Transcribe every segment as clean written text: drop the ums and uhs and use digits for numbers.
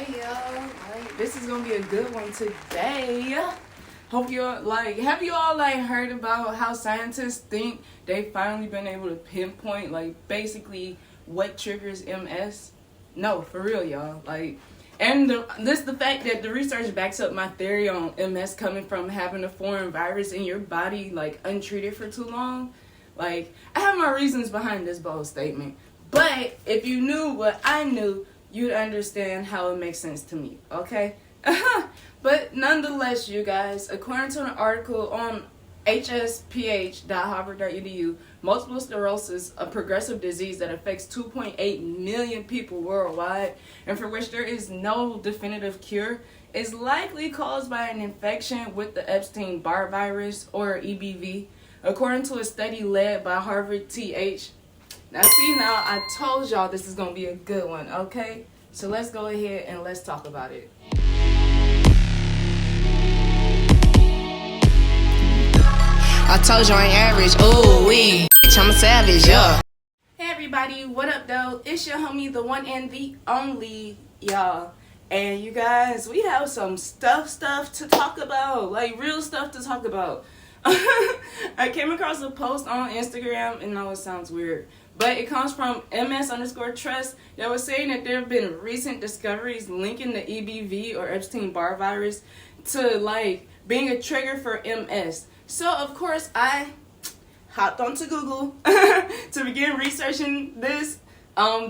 Hey y'all, this is gonna be a good one today. Hope you're have you all heard about how scientists think they've finally been able to pinpoint basically what triggers MS? No, for real, y'all. The fact that the research backs up my theory on MS coming from having a foreign virus in your body untreated for too long. I have my reasons behind this bold statement, but if you knew what I knew, you'd understand how it makes sense to me, okay? But nonetheless, you guys, according to an article on hsph.harvard.edu, multiple sclerosis, a progressive disease that affects 2.8 million people worldwide, and for which there is no definitive cure, is likely caused by an infection with the Epstein Barr Virus, or EBV, according to a study led by Harvard T.H. Now I told y'all this is going to be a good one, okay? So let's go ahead and let's talk about it. I told you I ain't average, ooh wee, bitch I'm a savage, yeah. Hey everybody, what up though? It's your homie, the one and the only, y'all. And you guys, we have some stuff to talk about, real stuff to talk about. I came across a post on Instagram, and I know it sounds weird, but it comes from ms_trust that was saying that there have been recent discoveries linking the EBV or Epstein Barr Virus to being a trigger for MS. So of course I hopped onto Google to begin researching this,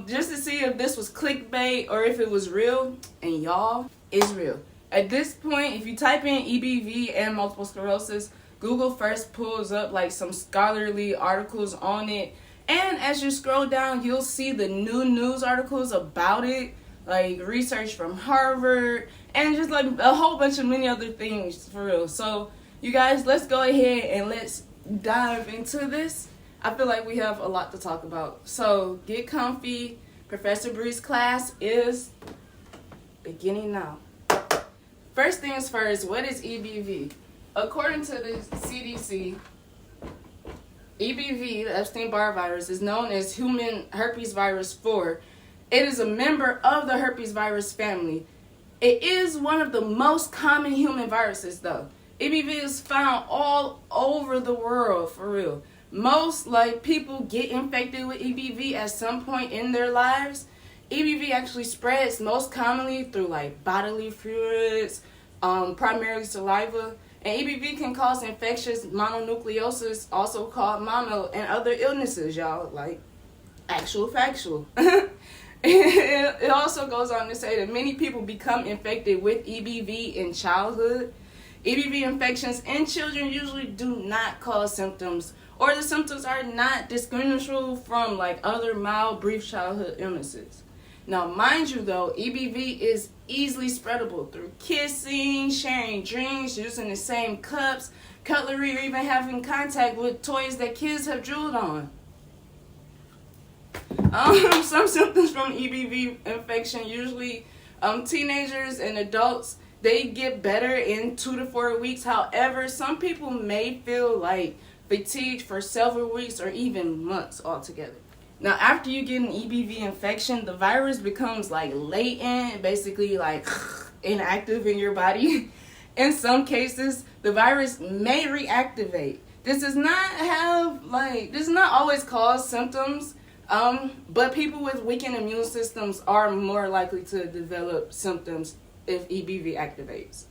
just to see if this was clickbait or if it was real. And y'all, it's real. At this point, if you type in EBV and multiple sclerosis, Google first pulls up some scholarly articles on it, and as you scroll down, you'll see the new news articles about it, research from Harvard, and just a whole bunch of many other things, for real. So you guys, let's go ahead and let's dive into this. I feel like we have a lot to talk about, so get comfy. Professor Bree's class is beginning now. First things first, what is EBV? According to the CDC, EBV, the Epstein Barr Virus, is known as human herpes virus 4. It is a member of the herpes virus family. It is one of the most common human viruses, though. EBV is found all over the world, for real. Most people get infected with EBV at some point in their lives. EBV actually spreads most commonly through bodily fluids, primarily saliva. And EBV can cause infectious mononucleosis, also called mono, and other illnesses, y'all, actual factual. It also goes on to say that many people become infected with EBV in childhood. EBV infections in children usually do not cause symptoms, or the symptoms are not distinguishable from other mild, brief childhood illnesses. Now, mind you, though, EBV is easily spreadable through kissing, sharing drinks, using the same cups, cutlery, or even having contact with toys that kids have drooled on. Some symptoms from EBV infection, usually teenagers and adults, they get better in 2 to 4 weeks. However, some people may feel fatigued for several weeks or even months altogether. Now, after you get an EBV infection, the virus becomes latent, basically inactive in your body. In some cases, the virus may reactivate. This does not always cause symptoms, but people with weakened immune systems are more likely to develop symptoms if EBV activates.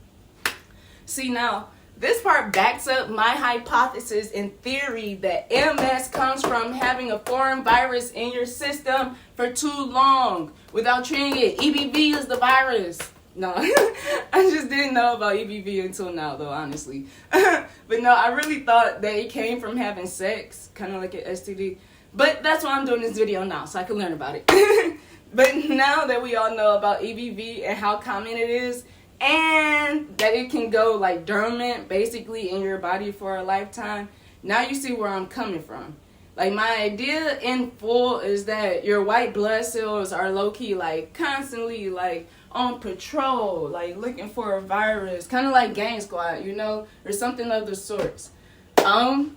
See, now, this part backs up my hypothesis and theory that MS comes from having a foreign virus in your system for too long without treating it. EBV is the virus. No, I just didn't know about EBV until now, though, honestly. But no, I really thought that it came from having sex, kind of like an STD. But that's why I'm doing this video now, so I can learn about it. But now that we all know about EBV and how common it is, and that it can go dormant basically in your body for a lifetime, now you see where I'm coming from. My idea in full is that your white blood cells are low-key constantly on patrol, looking for a virus, kind of like Gang Squad, or something of the sorts. I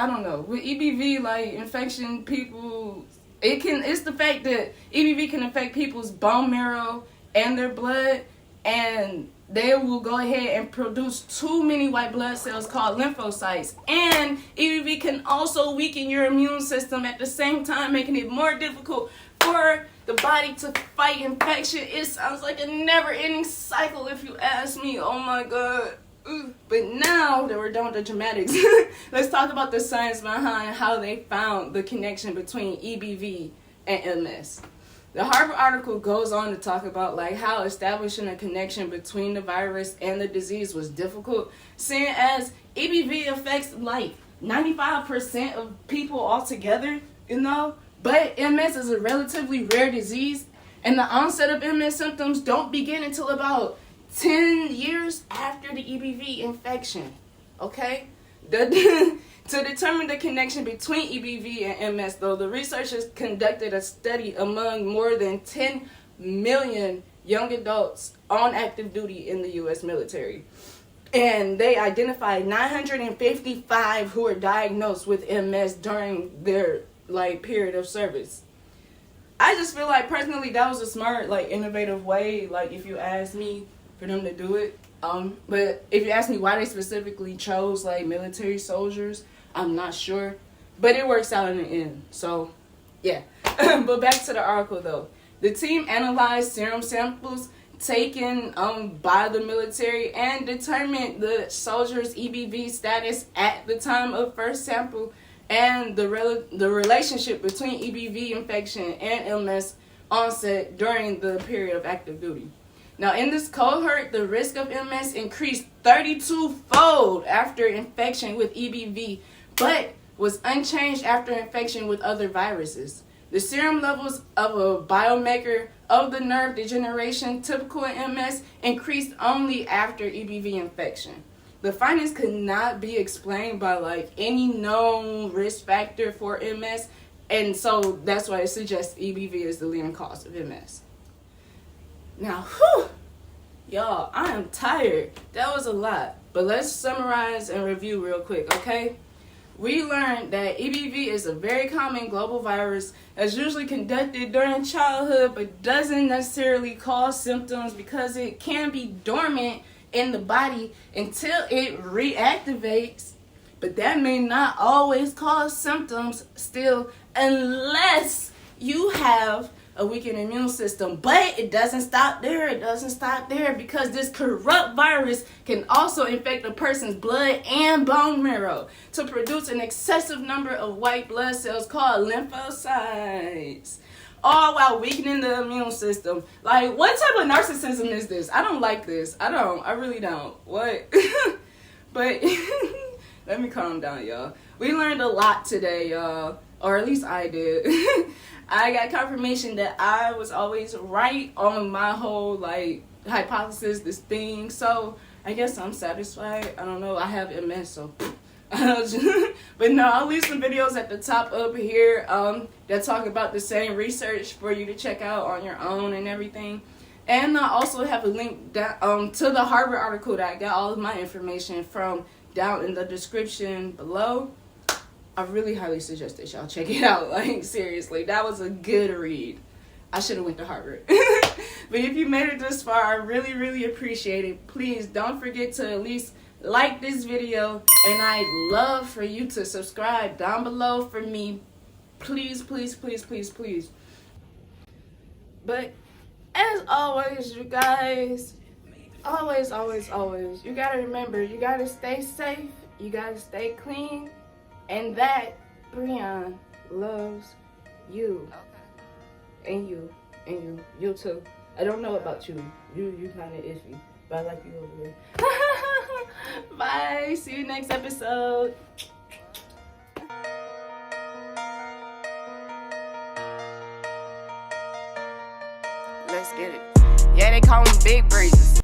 don't know, with EBV infection, people It's the fact that EBV can affect people's bone marrow and their blood, and they will go ahead and produce too many white blood cells called lymphocytes. And EBV can also weaken your immune system at the same time, making it more difficult for the body to fight infection. It sounds like a never-ending cycle if you ask me. Oh my God. But now that we're done with the dramatics, let's talk about the science behind how they found the connection between EBV and MS. The Harvard article goes on to talk about like how establishing a connection between the virus and the disease was difficult, seeing as EBV affects like 95% of people altogether, you know, but MS is a relatively rare disease, and the onset of MS symptoms don't begin until about 10 years after the EBV infection, okay? To determine the connection between EBV and MS, though, the researchers conducted a study among more than 10 million young adults on active duty in the U.S. military. And they identified 955 who were diagnosed with MS during their, like, period of service. I just feel like, personally, that was a smart, like, innovative way, like, if you ask me, for them to do it. But if you ask me why they specifically chose like military soldiers, I'm not sure. But it works out in the end. So, yeah. But back to the article though. The team analyzed serum samples taken by the military and determined the soldiers' EBV status at the time of first sample and the relationship between EBV infection and MS onset during the period of active duty. Now, in this cohort, the risk of MS increased 32-fold after infection with EBV, but was unchanged after infection with other viruses. The serum levels of a biomarker of the nerve degeneration typical in MS increased only after EBV infection. The findings could not be explained by like any known risk factor for MS, and so that's why it suggests EBV is the leading cause of MS. Now, y'all, I am tired. That was a lot. But let's summarize and review real quick, okay? We learned that EBV is a very common global virus that's usually conducted during childhood but doesn't necessarily cause symptoms because it can be dormant in the body until it reactivates. But that may not always cause symptoms still unless you have a weakened immune system. But it doesn't stop there. It doesn't stop there because this corrupt virus can also infect a person's blood and bone marrow to produce an excessive number of white blood cells called lymphocytes, all while weakening the immune system. Like, what type of narcissism is this? I don't like this. I really don't. What? But let me calm down, y'all. We learned a lot today, y'all. Or at least I did. I got confirmation that I was always right on my whole, like, hypothesis, this thing. So, I guess I'm satisfied. I don't know. I have MS, so. But no, I'll leave some videos at the top up here that talk about the same research for you to check out on your own and everything. And I also have a link down, to the Harvard article that I got all of my information from down in the description below. I really highly suggest that y'all check it out. Like, seriously, that was a good read. I should have went to Harvard. But if you made it this far, I really, really appreciate it. Please don't forget to at least like this video. And I'd love for you to subscribe down below for me. Please, please, please, please, please. But as always, you guys, always, you gotta remember, you gotta stay safe, you gotta stay clean. And that Breon loves you. Okay. And you too. I don't know about you. You kind of iffy, but I like you over there. Bye. See you next episode. Let's get it. Yeah, they call them big breezes.